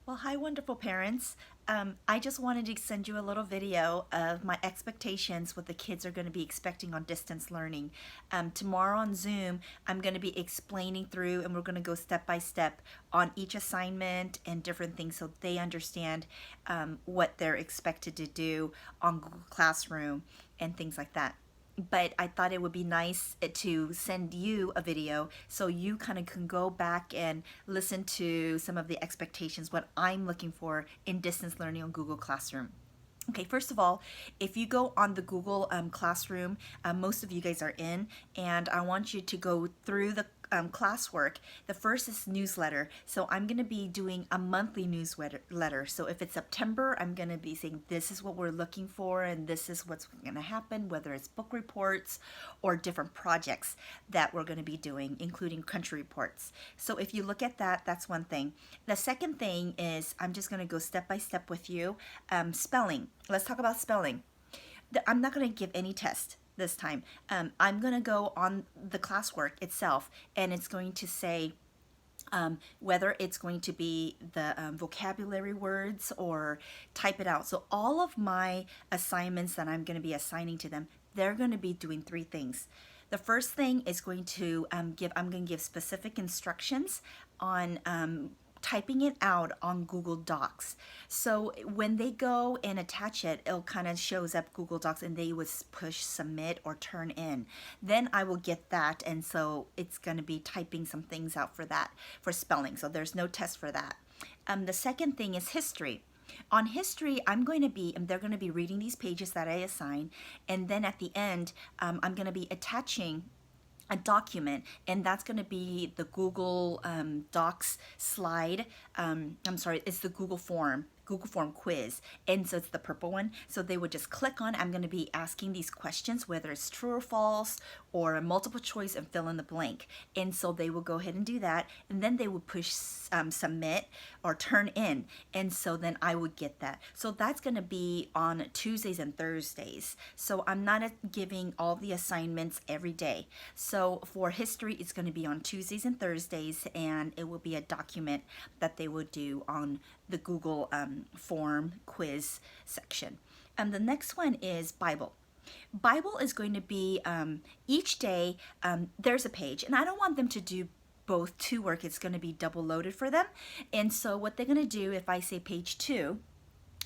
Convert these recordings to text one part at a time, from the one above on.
Well, hi, wonderful parents. I just wanted to send you a little video of my expectations, what the kids are going to be expecting on distance learning. Tomorrow on Zoom, I'm going to be explaining through, and we're going to go step by step on each assignment and different things so they understand what they're expected to do on Google Classroom and things like that. But I thought it would be nice to send you a video so you kind of can go back and listen to some of the expectations, what I'm looking for in distance learning on Google Classroom. Okay, first of all, if you go on the Google Classroom, most of you guys are in, and I want you to go through the classwork. The first is newsletter. So I'm going to be doing a monthly newsletter. So if it's September, I'm going to be saying this is what we're looking for and this is what's going to happen, whether it's book reports or different projects that we're going to be doing, including country reports. So if you look at that, that's one thing. The second thing is I'm just going to go step by step with you. Spelling. Let's talk about spelling. I'm not going to give any test this time. I'm going to go on the classwork itself, and it's going to say whether it's going to be the vocabulary words or type it out. So all of my assignments that I'm going to be assigning to them, they're going to be doing three things. The first thing is going to I'm going to give specific instructions on typing it out on Google Docs. So when they go and attach it, it'll kind of shows up Google Docs and they would push submit or turn in. Then I will get that, and so it's going to be typing some things out for that, for spelling. So there's no test for that. The second thing is history. On history, they're going to be reading these pages that I assign, and then at the end, I'm going to be attaching a document, and that's going to be the Google Docs slide. It's the Google Form quiz, and so it's the purple one. So they would just click on, I'm going to be asking these questions, whether it's true or false or a multiple choice, and fill in the blank. And so they will go ahead and do that, and then they would push submit or turn in, and so then I would get that. So that's going to be on Tuesdays and Thursdays. So I'm not giving all the assignments every day. So for history, it's going to be on Tuesdays and Thursdays, and it will be a document that they will do on the Google form quiz section. And the next one is Bible. Bible is going to be each day there's a page, and I don't want them to do both two work. It's going to be double loaded for them. And so what they're going to do, if I say page 2,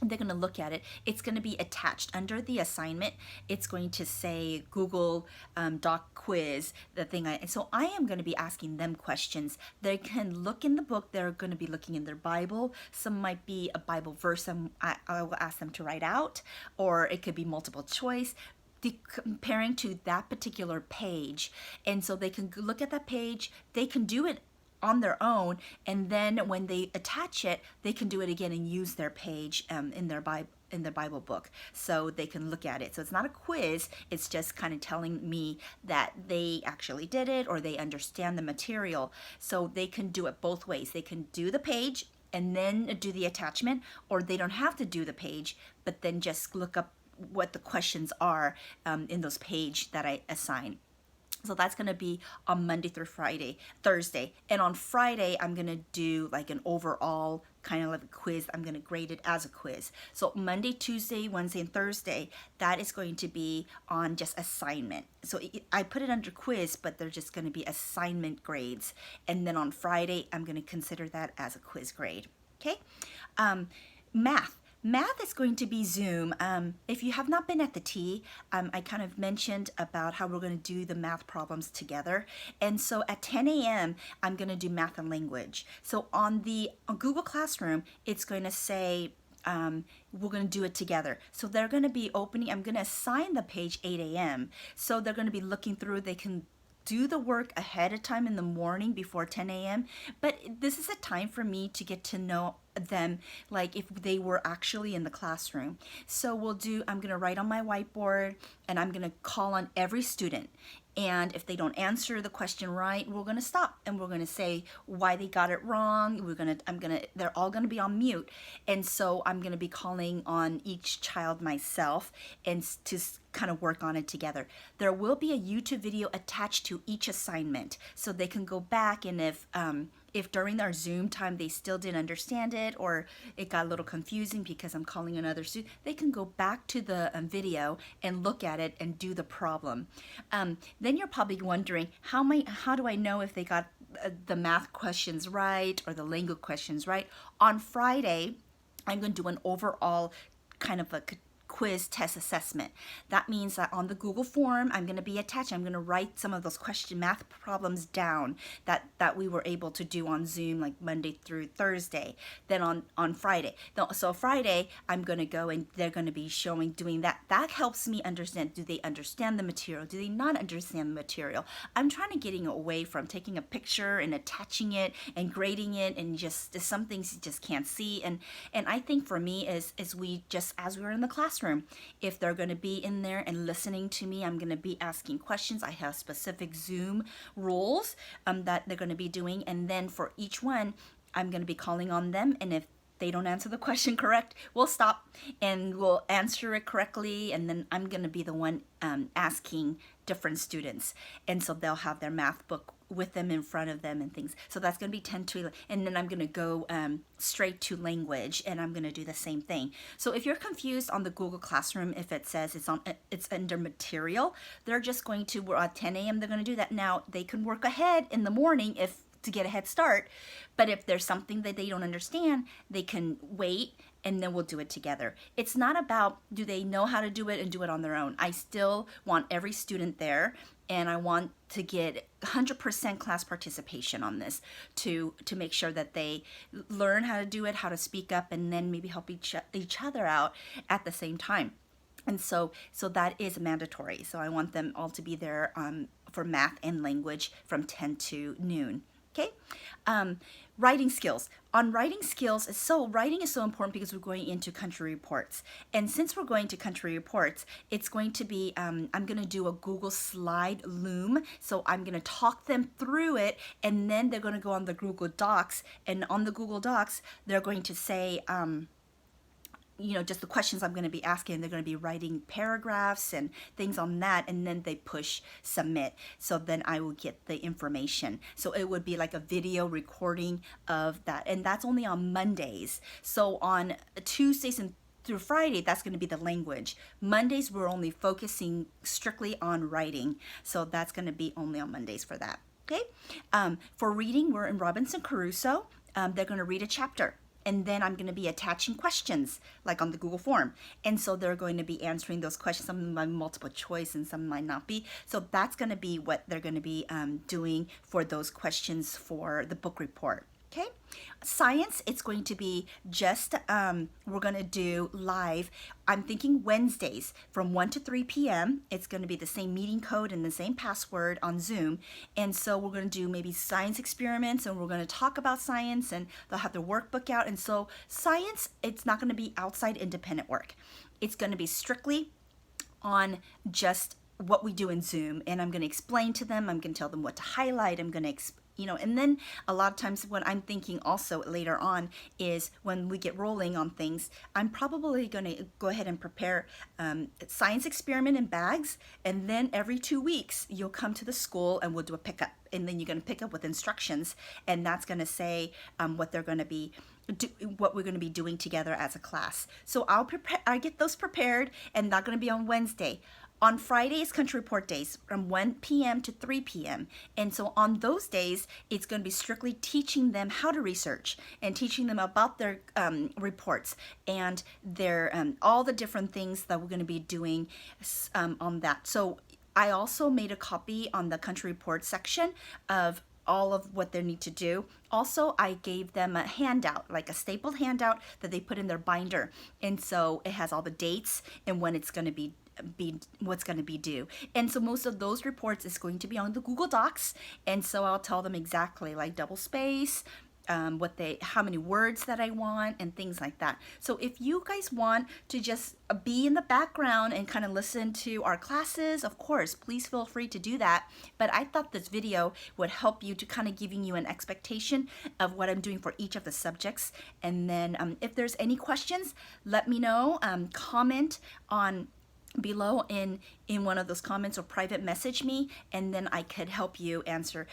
they're going to look at it. It's going to be attached under the assignment. It's going to say Google Doc quiz, the thing. So I am going to be asking them questions. They can look in the book. They're going to be looking in their Bible. Some might be a Bible verse I will ask them to write out, or it could be multiple choice, comparing to that particular page. And so they can look at that page. They can do it on their own, and then when they attach it, they can do it again and use their page in their Bible book, so they can look at it. So it's not a quiz, it's just kind of telling me that they actually did it or they understand the material. So they can do it both ways. They can do the page and then do the attachment, or they don't have to do the page, but then just look up what the questions are in those page that I assign. So that's going to be on Monday through Thursday. And on Friday, I'm going to do like an overall kind of like a quiz. I'm going to grade it as a quiz. So Monday, Tuesday, Wednesday, and Thursday, that is going to be on just assignment. So I put it under quiz, but they're just going to be assignment grades. And then on Friday, I'm going to consider that as a quiz grade. Okay? Math. Math is going to be Zoom. If you have not been at the T, I kind of mentioned about how we're going to do the math problems together. And so at 10 a.m., I'm going to do math and language. So on Google Classroom, it's going to say, we're going to do it together. So they're going to be opening, I'm going to assign the page 8 a.m. So they're going to be looking through, they can do the work ahead of time in the morning before 10 a.m. But this is a time for me to get to know them, like if they were actually in the classroom. So I'm going to write on my whiteboard, and I'm going to call on every student. And if they don't answer the question right, we're going to stop and we're going to say why they got it wrong. They're all going to be on mute. And so I'm going to be calling on each child myself and to kind of work on it together. There will be a YouTube video attached to each assignment, so they can go back, and if if during our Zoom time they still didn't understand it, or it got a little confusing because I'm calling another student, they can go back to the video and look at it and do the problem. Then you're probably wondering, how do I know if they got the math questions right or the language questions right? On Friday, I'm going to do an overall kind of a quiz test assessment. That means that on the Google form, I'm going to be attaching, I'm going to write some of those math problems down that we were able to do on Zoom, like Monday through Thursday. Then on Friday. So Friday, I'm going to go and they're going to be doing that. That helps me understand, do they understand the material? Do they not understand the material? I'm trying to getting away from taking a picture and attaching it and grading it, and just some things you just can't see. And I think for me is we just, as we're in the classroom, if they're going to be in there and listening to me, I'm going to be asking questions. I have specific Zoom rules that they're going to be doing, and then for each one, I'm going to be calling on them, and if they don't answer the question correct, we'll stop and we'll answer it correctly, and then I'm going to be the one asking different students, and so they'll have their math book with them in front of them and things. So that's going to be 10 to, and then I'm going to go straight to language, and I'm going to do the same thing. So if you're confused on the Google Classroom, if it says it's under material, they're just going to, at 10 a.m. they're going to do that. Now they can work ahead in the morning to get a head start, but if there's something that they don't understand, they can wait, and then we'll do it together. It's not about do they know how to do it and do it on their own. I still want every student there, and I want to get 100% class participation on this to make sure that they learn how to do it, how to speak up, and then maybe help each other out at the same time. And so that is mandatory. So I want them all to be there for math and language from 10 to noon. Okay, writing skills. On writing skills, writing is so important because we're going into country reports. And since we're going to country reports, it's going to be, I'm going to do a Google slide loom. So I'm going to talk them through it, and then they're going to go on the Google Docs. And on the Google Docs, they're going to say, just the questions I'm going to be asking. They're going to be writing paragraphs and things on that, and then they push submit. So then I will get the information. So it would be like a video recording of that, and that's only on Mondays. So on Tuesdays and through Friday, that's going to be the language. Mondays, we're only focusing strictly on writing. So that's going to be only on Mondays for that. Okay. For reading, we're in Robinson Crusoe. They're going to read a chapter. And then I'm going to be attaching questions like on the Google form. And so they're going to be answering those questions. Some of them might be multiple choice and some might not be. So that's going to be what they're going to be doing for those questions for the book report. Okay, science, it's going to be just, we're going to do live. I'm thinking Wednesdays from 1 to 3 p.m. It's going to be the same meeting code and the same password on Zoom. And so we're going to do maybe science experiments, and we're going to talk about science, and they'll have their workbook out. And so science, it's not going to be outside independent work. It's going to be strictly on just what we do in Zoom. And I'm going to explain to them. I'm going to tell them what to highlight. I'm going to and then a lot of times what I'm thinking also later on is when we get rolling on things, I'm probably going to go ahead and prepare science experiment in bags, and then every 2 weeks you'll come to the school and we'll do a pickup, and then you're going to pick up with instructions, and that's going to say what they're going to be what we're going to be doing together as a class. So I get those prepared, and that's going to be on Wednesday. On Fridays, country report days from 1 p.m. to 3 p.m. And so on those days, it's going to be strictly teaching them how to research and teaching them about their reports and their all the different things that we're going to be doing on that. So I also made a copy on the country report section of all of what they need to do. Also, I gave them a handout, like a stapled handout that they put in their binder. And so it has all the dates and when it's going to be what's going to be due. And so most of those reports is going to be on the Google Docs, and so I'll tell them exactly like double space, how many words that I want, and things like that. So if you guys want to just be in the background and kind of listen to our classes, of course, please feel free to do that. But I thought this video would help you to kind of giving you an expectation of what I'm doing for each of the subjects. And then if there's any questions, let me know. Comment on below in one of those comments, or private message me, and then I could help you answer.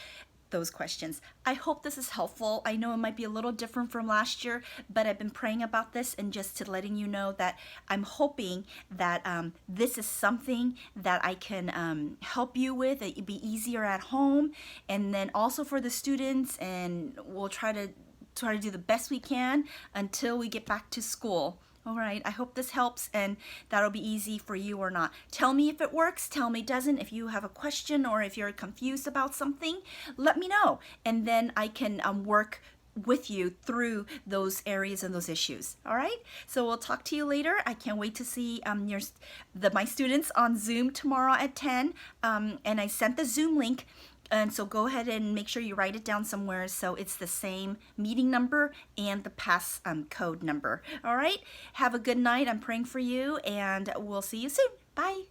those questions. I hope this is helpful. I know it might be a little different from last year, but I've been praying about this and just to letting you know that I'm hoping that this is something that I can help you with. It'd be easier at home, and then also for the students, and we'll try to do the best we can until we get back to school. All right, I hope this helps and that'll be easy for you or not. Tell me if it works, tell me it doesn't. If you have a question or if you're confused about something, let me know. And then I can work with you through those areas and those issues. All right, so we'll talk to you later. I can't wait to see my students on Zoom tomorrow at 10. And I sent the Zoom link. And so go ahead and make sure you write it down somewhere so it's the same meeting number and the pass code number. All right, have a good night. I'm praying for you and we'll see you soon. Bye.